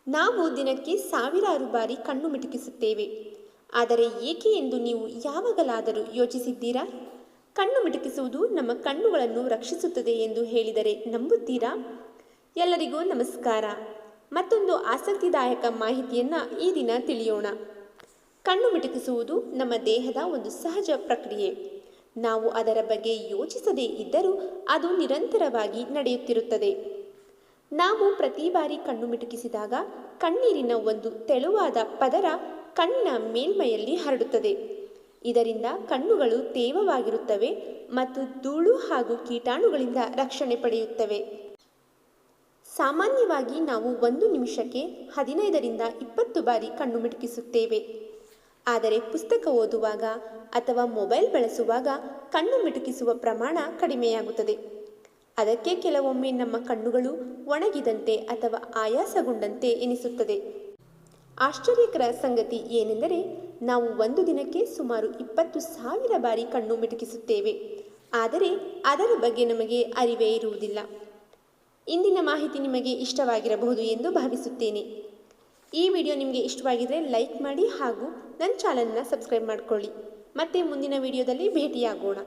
ನಾವು ದಿನಕ್ಕೆ ಸಾವಿರಾರು ಬಾರಿ ಕಣ್ಣು ಮಿಟುಕಿಸುತ್ತೇವೆ. ಆದರೆ ಏಕೆ ಎಂದು ನೀವು ಯಾವಾಗಲಾದರೂ ಯೋಚಿಸಿದ್ದೀರಾ? ಕಣ್ಣು ಮಿಟುಕಿಸುವುದು ನಮ್ಮ ಕಣ್ಣುಗಳನ್ನು ರಕ್ಷಿಸುತ್ತದೆ ಎಂದು ಹೇಳಿದರೆ ನಂಬುತ್ತೀರಾ? ಎಲ್ಲರಿಗೂ ನಮಸ್ಕಾರ. ಮತ್ತೊಂದು ಆಸಕ್ತಿದಾಯಕ ಮಾಹಿತಿಯನ್ನು ಈ ದಿನ ತಿಳಿಯೋಣ. ಕಣ್ಣು ಮಿಟುಕಿಸುವುದು ನಮ್ಮ ದೇಹದ ಒಂದು ಸಹಜ ಪ್ರಕ್ರಿಯೆ. ನಾವು ಅದರ ಬಗ್ಗೆ ಯೋಚಿಸದೇ ಇದ್ದರೂ ಅದು ನಿರಂತರವಾಗಿ ನಡೆಯುತ್ತಿರುತ್ತದೆ. ನಾವು ಪ್ರತಿ ಬಾರಿ ಕಣ್ಣು ಮಿಟುಕಿಸಿದಾಗ ಕಣ್ಣೀರಿನ ಒಂದು ತೆಳುವಾದ ಪದರ ಕಣ್ಣಿನ ಮೇಲ್ಮೈಯಲ್ಲಿ ಹರಡುತ್ತದೆ. ಇದರಿಂದ ಕಣ್ಣುಗಳು ತೇವವಾಗಿರುತ್ತವೆ ಮತ್ತು ಧೂಳು ಹಾಗೂ ಕೀಟಾಣುಗಳಿಂದ ರಕ್ಷಣೆ ಪಡೆಯುತ್ತವೆ. ಸಾಮಾನ್ಯವಾಗಿ ನಾವು 1 ನಿಮಿಷಕ್ಕೆ 15ರಿಂದ 20 ಬಾರಿ ಕಣ್ಣು ಮಿಟುಕಿಸುತ್ತೇವೆ. ಆದರೆ ಪುಸ್ತಕ ಓದುವಾಗ ಅಥವಾ ಮೊಬೈಲ್ ಬಳಸುವಾಗ ಕಣ್ಣು ಮಿಟುಕಿಸುವ ಪ್ರಮಾಣ ಕಡಿಮೆಯಾಗುತ್ತದೆ. ಅದಕ್ಕೆ ಕೆಲವೊಮ್ಮೆ ನಮ್ಮ ಕಣ್ಣುಗಳು ಒಣಗಿದಂತೆ ಅಥವಾ ಆಯಾಸಗೊಂಡಂತೆ ಎನಿಸುತ್ತದೆ. ಆಶ್ಚರ್ಯಕರ ಸಂಗತಿ ಏನೆಂದರೆ ನಾವು ಒಂದು ದಿನಕ್ಕೆ ಸುಮಾರು 20,000 ಬಾರಿ ಕಣ್ಣು ಮಿಟುಕಿಸುತ್ತೇವೆ. ಆದರೆ ಅದರ ಬಗ್ಗೆ ನಮಗೆ ಅರಿವೇ ಇರುವುದಿಲ್ಲ. ಇಂದಿನ ಮಾಹಿತಿ ನಿಮಗೆ ಇಷ್ಟವಾಗಿರಬಹುದು ಎಂದು ಭಾವಿಸುತ್ತೇನೆ. ಈ ವಿಡಿಯೋ ನಿಮಗೆ ಇಷ್ಟವಾಗಿದ್ದರೆ ಲೈಕ್ ಮಾಡಿ ಹಾಗೂ ನನ್ನ ಚಾನಲ್ನ ಸಬ್ಸ್ಕ್ರೈಬ್ ಮಾಡಿಕೊಳ್ಳಿ. ಮತ್ತೆ ಮುಂದಿನ ವಿಡಿಯೋದಲ್ಲಿ ಭೇಟಿಯಾಗೋಣ.